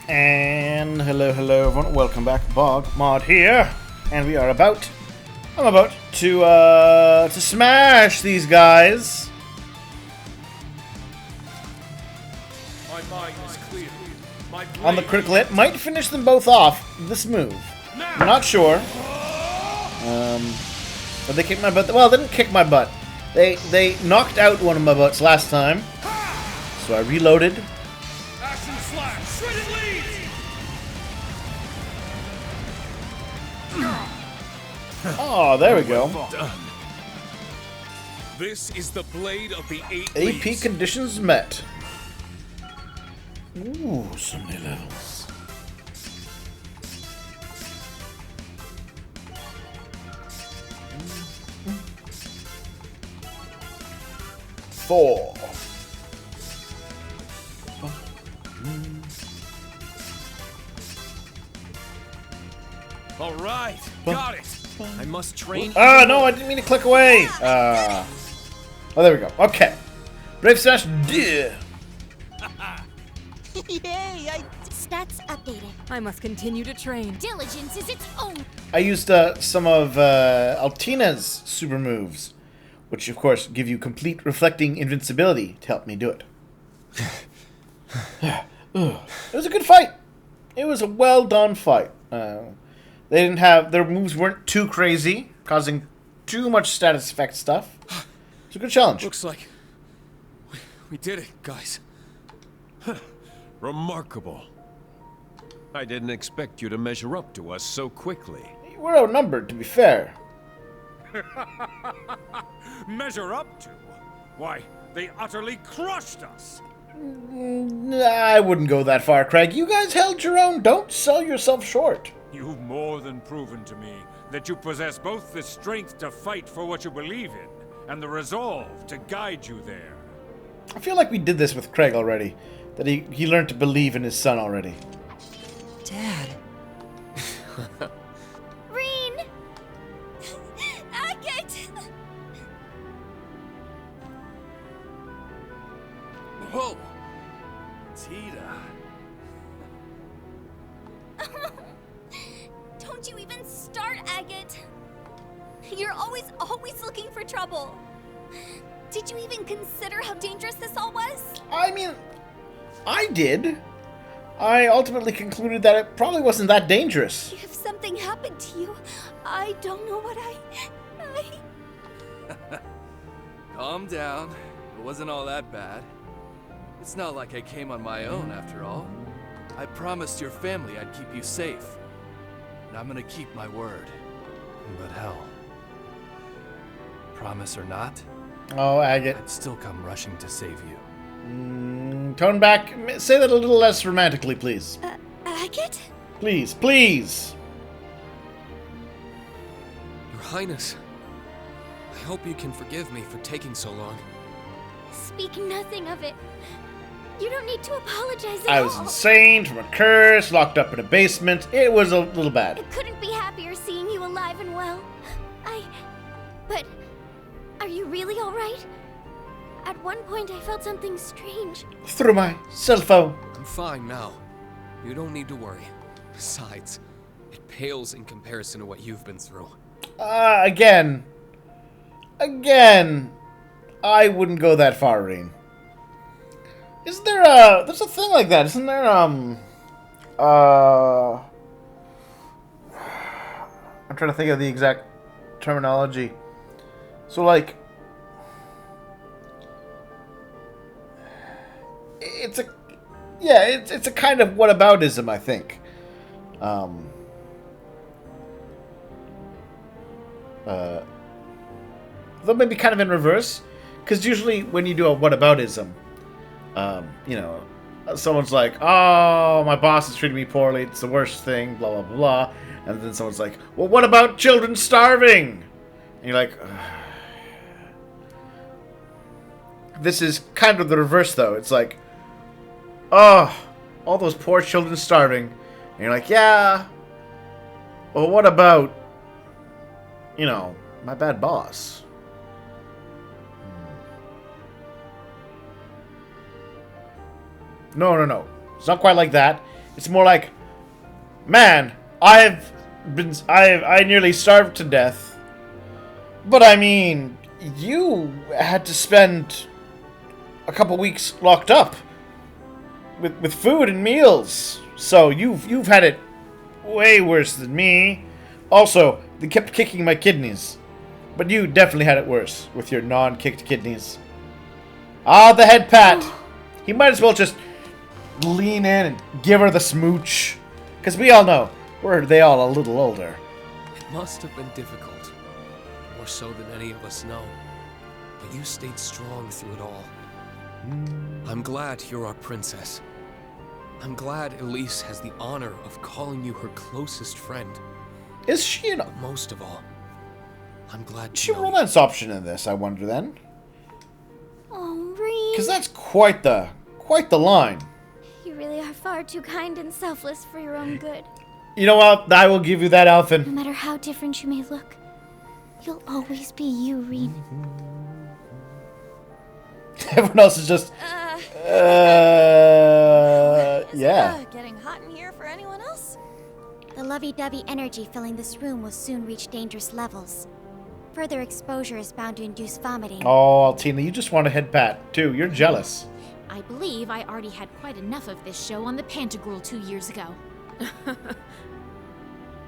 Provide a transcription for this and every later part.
And hello everyone, welcome back, BogMod here, and I'm about to smash these guys. My mind is clear. On the critical hit, might finish them both off this move. I'm not sure. But they kicked my butt. Well, they didn't kick my butt. They knocked out one of my butts last time, so I reloaded. Action slash, shredded lead. Oh, there we go. Done. This is the blade of the eight AP leaves. conditions met. Ooh, so many levels. Four. All right, got it. I must train. No, I didn't mean to click away. Oh, there we go. Okay. Brave Slash, duh. Yay! Stats updated. I must continue to train. Diligence is its own. I used some of Altina's super moves, which of course give you complete reflecting invincibility to help me do it. It was a good fight. It was a well done fight. They didn't have their moves weren't too crazy, causing too much status effect stuff. It's a good challenge. Looks like we did it, guys. Remarkable. I didn't expect you to measure up to us so quickly. We're outnumbered, to be fair. Measure up to? Why, they utterly crushed us. I wouldn't go that far, Craig. You guys held your own. Don't sell yourself short. You've more than proven to me that you possess both the strength to fight for what you believe in and the resolve to guide you there. I feel like we did this with Craig already. That he learned to believe in his son already. Dad. Reen! Agate! Whoa! Tita. Don't you even start, Agate. You're always looking for trouble. Did you even consider how dangerous this all was? I mean, I did. I ultimately concluded that it probably wasn't that dangerous. If something happened to you, I don't know what I... Calm down. It wasn't all that bad. It's not like I came on my own, after all. I promised your family I'd keep you safe. And I'm gonna keep my word. But hell, promise or not, Oh, Agate. I'd still come rushing to save you. Tone back. Say that a little less romantically, please. Agate? Please, please. Your Highness, I hope you can forgive me for taking so long. Speak nothing of it. You don't need to apologize at I all. was insane from a curse, locked up in a basement. It was a little bad. I couldn't be happier seeing you alive and well. But... Are you really alright? At one point I felt something strange. Through my cell phone. I'm fine now. You don't need to worry. Besides, it pales in comparison to what you've been through. Again, I wouldn't go that far, Reen. Isn't there there's a thing like that, isn't there, I'm trying to think of the exact terminology. So, like, it's a kind of whataboutism, I think. Though maybe kind of in reverse, because usually when you do a whataboutism, you know, someone's like, "Oh, my boss is treating me poorly. It's the worst thing." Blah blah blah blah, and then someone's like, "Well, what about children starving?" And you're like, ugh. This is kind of the reverse, though. It's like, oh, all those poor children starving. And you're like, yeah. Well, what about, you know, my bad boss? No. It's not quite like that. It's more like, man, I nearly starved to death. But I mean, you had to spend a couple weeks locked up with food and meals. So you've had it way worse than me. Also, they kept kicking my kidneys. But you definitely had it worse with your non-kicked kidneys. Ah, the head pat. He might as well just lean in and give her the smooch. Because we all know, they all a little older. It must have been difficult. More so than any of us know. But you stayed strong through it all. I'm glad you're our princess. I'm glad Elise has the honor of calling you her closest friend. Is she an... But most of all, I'm glad Is to she a know romance option in this, I wonder then? Oh, Rean. Because that's quite the line. You really are far too kind and selfless for your own good. You know what? I will give you that, No Alphen. matter how different you may look, you'll always be you, Rean. Everyone else is just... yeah. Getting hot in here for anyone else? The lovey-dovey energy filling this room will soon reach dangerous levels. Further exposure is bound to induce vomiting. Oh, Tina, you just want a head pat, too. You're jealous. I believe I already had quite enough of this show on the Pantagruel 2 years ago.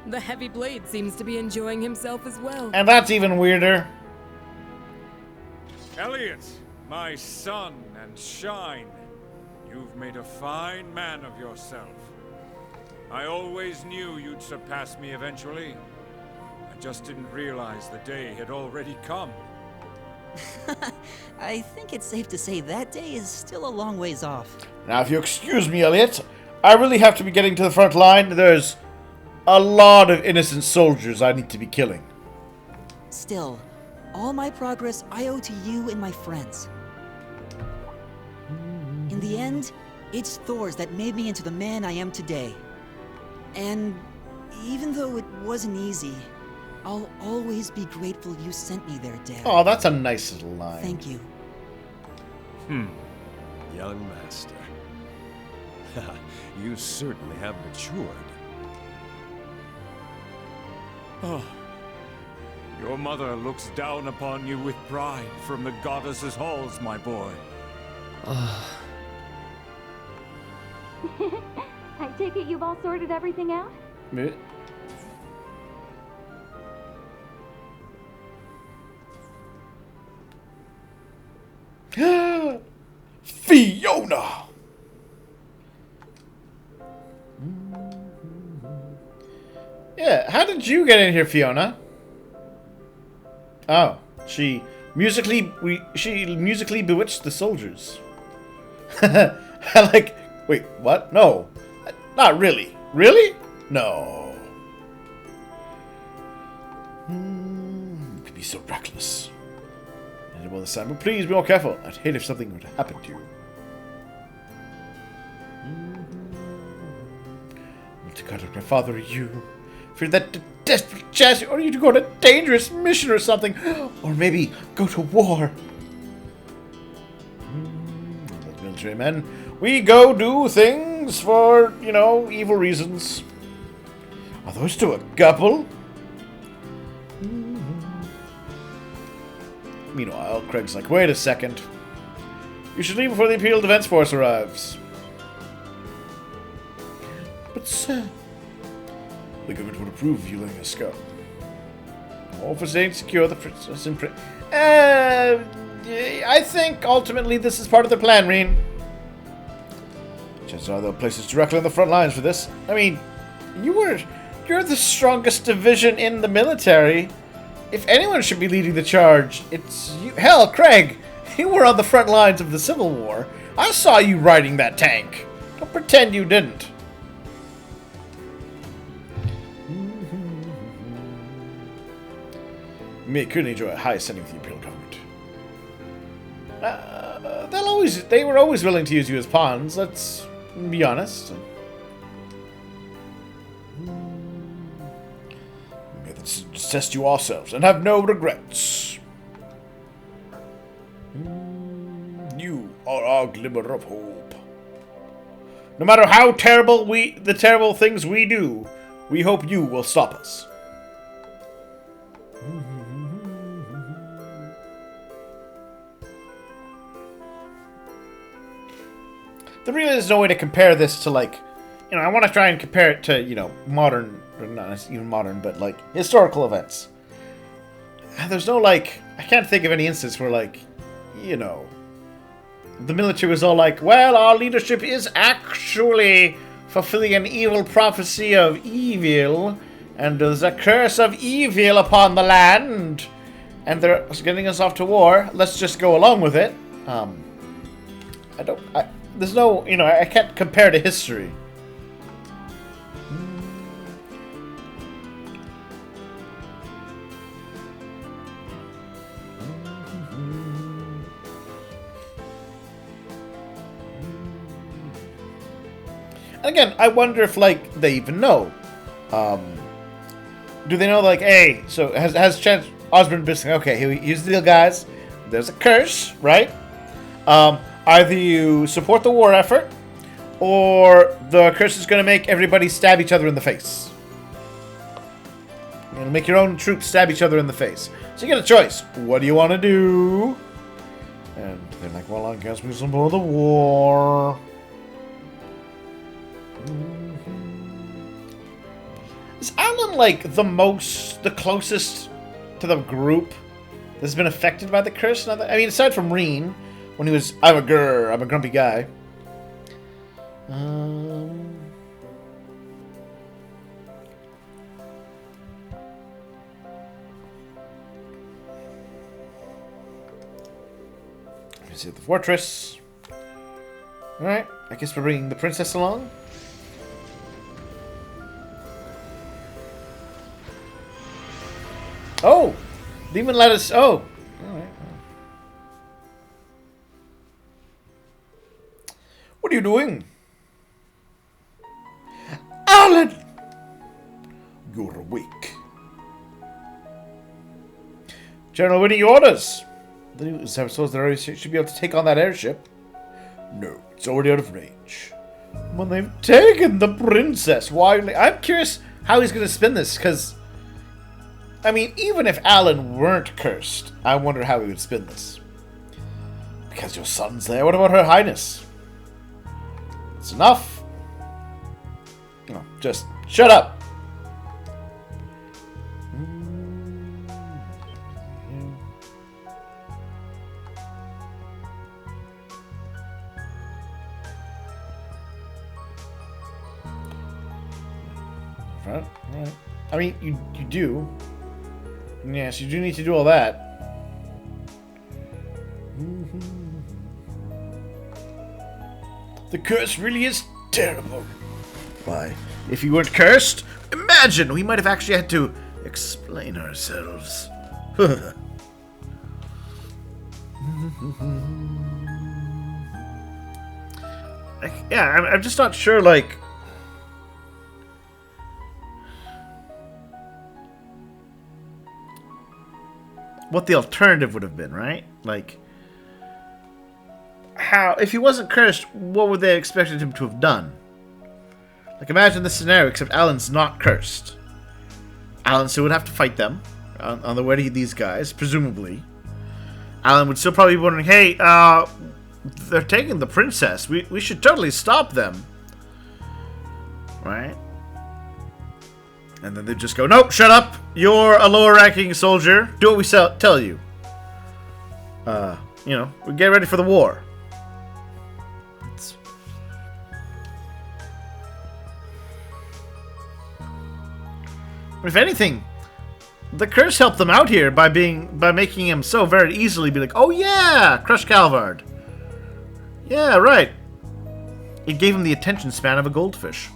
The heavy blade seems to be enjoying himself as well. And that's even weirder. Elliot, my son and shine, you've made a fine man of yourself. I always knew you'd surpass me eventually. I just didn't realize the day had already come. I think it's safe to say that day is still a long ways off. Now, if you excuse me, Elliot, I really have to be getting to the front line. There's a lot of innocent soldiers I need to be killing. Still, all my progress I owe to you and my friends. In the end, it's Thor's that made me into the man I am today. And even though it wasn't easy, I'll always be grateful you sent me there, Dad. Oh, that's a nice little line. Thank you. Young master. You certainly have matured. Oh, your mother looks down upon you with pride from the goddess's halls, my boy. I take it you've all sorted everything out? Eh? Fiona! Yeah, how did you get in here, Fiona? Oh, she musically bewitched the soldiers. Like, wait, what? No, not really. Really? No. You could be so reckless. And well, this time, but please be more careful. I'd hate if something were to happen to you. Well, to cut out my father or you. For that desperate chance, or you to go on a dangerous mission or something. Or maybe go to war. As military men, we go do things for, you know, evil reasons. Are those two a couple? Meanwhile, Craig's like, wait a second. You should leave before the Imperial Defense Force arrives. But sir, the government would approve of you letting us go. All for staying secure, the princess in prison. I think ultimately this is part of the plan, Reen. Chances are there are places directly on the front lines for this. I mean, you're the strongest division in the military. If anyone should be leading the charge, it's you. Hell, Craig, you were on the front lines of the Civil War. I saw you riding that tank. Don't pretend you didn't. You may currently enjoy a high ascending with the Imperial government. They were always willing to use you as pawns, let's be honest. May this test you ourselves and have no regrets. You are our glimmer of hope. No matter how terrible the terrible things we do, we hope you will stop us. There really is no way to compare this to, like, you know, I want to try and compare it to, you know, modern, or not even modern, but, like, historical events. And there's no, like, I can't think of any instance where, like, you know, the military was all like, well, our leadership is actually fulfilling an evil prophecy of evil, and there's a curse of evil upon the land, and they're getting us off to war. Let's just go along with it. There's no, you know, I can't compare to history. Again, I wonder if, like, they even know. Do they know, like, hey, so has Chance Osborne been saying, okay, here's the deal, guys. There's a curse, right? Either you support the war effort, or the curse is going to make everybody stab each other in the face. You're going to make your own troops stab each other in the face. So you get a choice. What do you want to do? And they're like, well, I guess we support the war. Is Alan, like, the closest to the group that's been affected by the curse? I mean, aside from Reen, when he was, I'm a grumpy guy. Let me see the fortress. Alright, I guess we're bringing the princess along. Oh! They even let us... Oh! Alright. What are you doing? Alan! You're awake. General winning orders. I suppose they should be able to take on that airship. No, it's already out of range. When they've taken the princess, why? I'm curious how he's going to spin this, because... I mean, even if Alan weren't cursed, I wonder how he would spin this. Because your son's there, what about her highness? It's enough. No, just shut up. Right. I mean, you do. Yes, you do need to do all that. The curse really is terrible. Why? If you weren't cursed, imagine we might have actually had to explain ourselves. Yeah, I'm just not sure, like... what the alternative would have been, right? Like, how, if he wasn't cursed, what would they have expected him to have done? Like, imagine this scenario, except Alan's not cursed. Alan still would have to fight them on the way to these guys, presumably. Alan would still probably be wondering, hey, they're taking the princess. We should totally stop them. Right? And then they'd just go, nope, shut up. You're a lower-ranking soldier. Do what we tell you. You know, we get ready for the war. If anything, the curse helped them out here by making him so very easily be like, oh yeah, crush Calvard. Yeah, right. It gave him the attention span of a goldfish.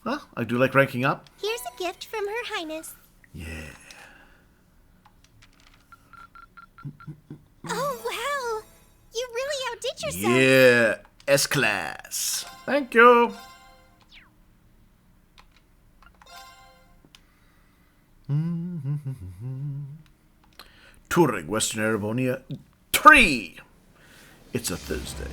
Well, I do like ranking up. Here's a gift from Her Highness. Yeah. Oh, wow. You really outdid yourself. Yeah. S-Class. Thank you. Touring Western Arabonia 3. It's a Thursday.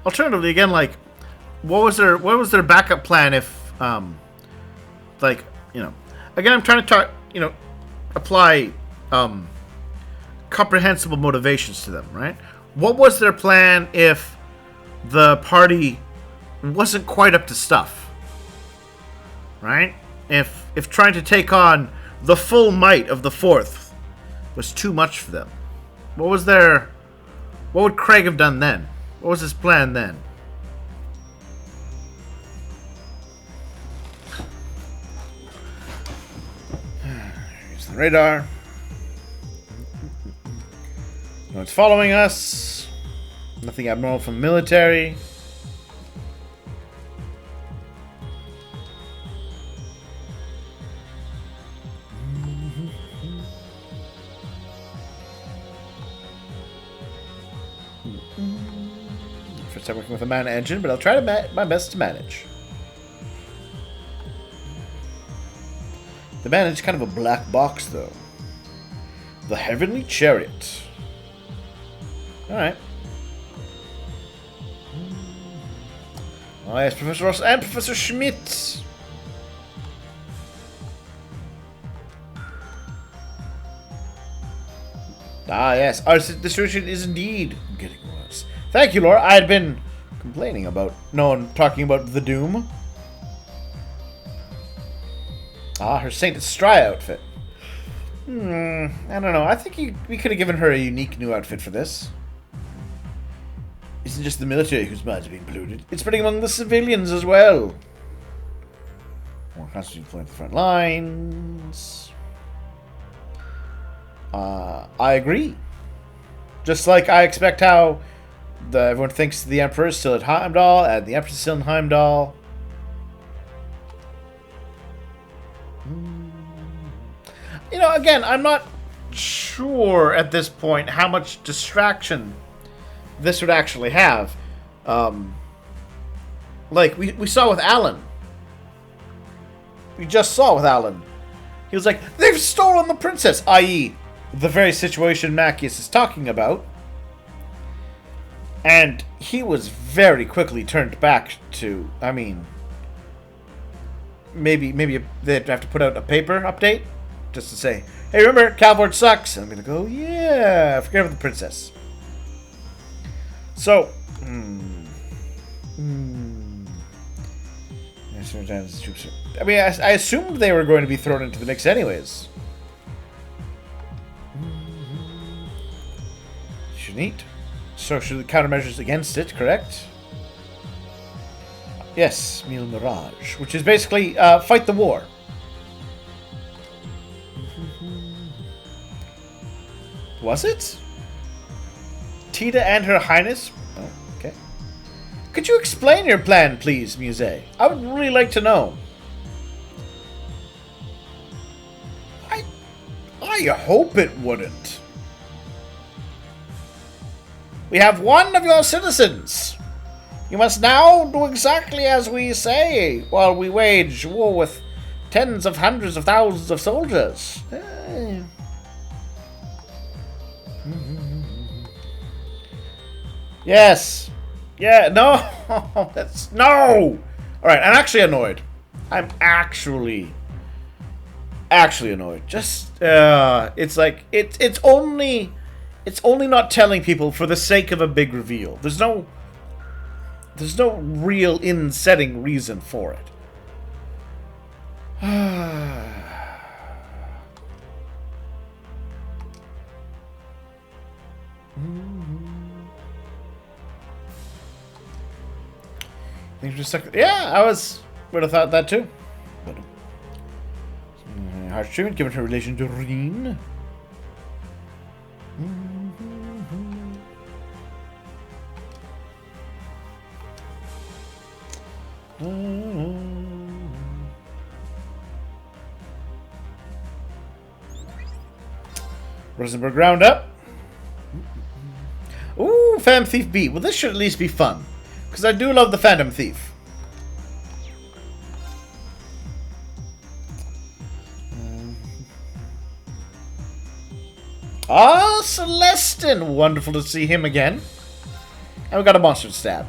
Alternatively, again, like, what was their backup plan if, like, you know, again, I'm trying to talk, you know, apply, comprehensible motivations to them, right? What was their plan if the party wasn't quite up to stuff, right? If trying to take on the full might of the Fourth was too much for them, what would Craig have done then? What was his plan then? Here's the radar. No one's following us. Nothing abnormal from the military. First time working with a man engine, but I'll try to my best to manage. The man is kind of a black box, though. The Heavenly Chariot. Alright. Oh yes, Professor Ross and Professor Schmidt. Ah yes, our situation is indeed getting worse. Thank you, Laura. I had been complaining about no one talking about the Doom. Ah, her Saint Stry outfit. I don't know. I think we could have given her a unique new outfit for this. Isn't just the military whose minds are being polluted. It's spreading among the civilians as well. More constantly flying the front lines. I agree. Just like I expect how everyone thinks the Emperor is still at Heimdall, and the Empress is still in Heimdall. You know, again, I'm not sure at this point how much distraction this would actually have. Like, we saw with Alan. We just saw with Alan. He was like, they've stolen the princess, i.e., the very situation Macius is talking about. And he was very quickly turned back to, I mean, maybe they'd have to put out a paper update just to say, hey, remember, Calvord sucks. And I'm going to go, yeah, forget about the princess. So, I mean, I assumed they were going to be thrown into the mix anyways. Shanit. Social countermeasures against it, correct? Yes, Mil Mirage, which is basically fight the war. Was it? Tita and Her Highness? Oh, okay. Could you explain your plan, please, Muse? I would really like to know. I hope it wouldn't. We have one of your citizens. You must now do exactly as we say, while we wage war with tens of hundreds of thousands of soldiers. Yes. Yeah, no. That's no. Alright, I'm actually annoyed. I'm actually annoyed. Just it's like it's only not telling people for the sake of a big reveal. There's no real in-setting reason for it. Yeah, I would have thought that too. But, harsh treatment given her relation to Reen. Rosenberg Roundup. Ooh, Phantom Thief B. Well, this should at least be fun. Because I do love the Phantom Thief. Ah, Celestin! Wonderful to see him again. And we got a monster to stab.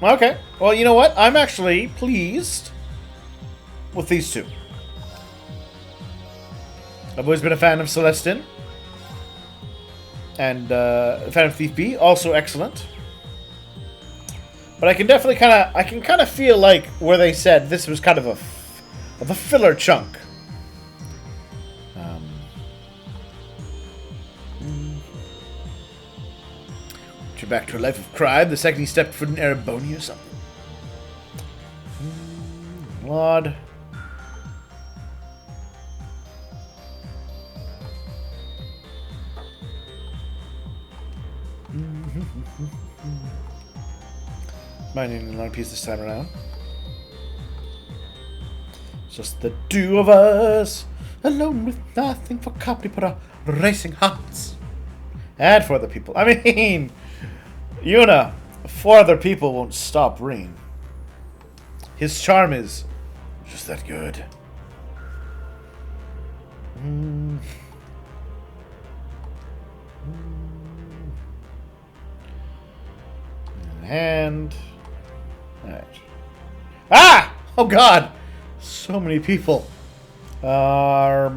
Okay. Well, you know what? I'm actually pleased with these two. I've always been a fan of Celestin. And Phantom Thief B, also excellent. But I can definitely kind of feel like where they said this was kind of a filler chunk. You're back to a life of crime the second he stepped foot in Ereboni or something. Lord. Mine in a long piece this time around. Just the two of us, alone with nothing for company but our racing hearts. And for other people. I mean, Yuna, for other people won't stop Reen. His charm is just that good. And alright. Ah! Oh god! So many people. I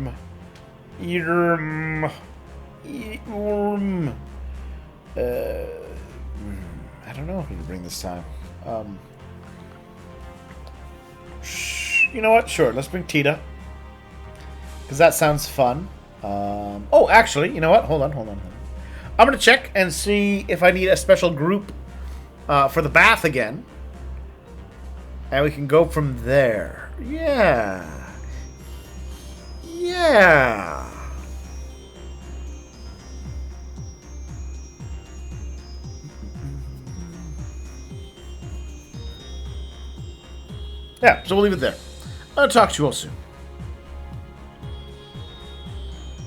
don't know who to bring this time. You know what? Sure, let's bring Tita. Because that sounds fun. Oh, actually, you know what? Hold on. I'm going to check and see if I need a special group for the bath again. And we can go from there. Yeah. Yeah. Yeah, so we'll leave it there. I'll talk to you all soon.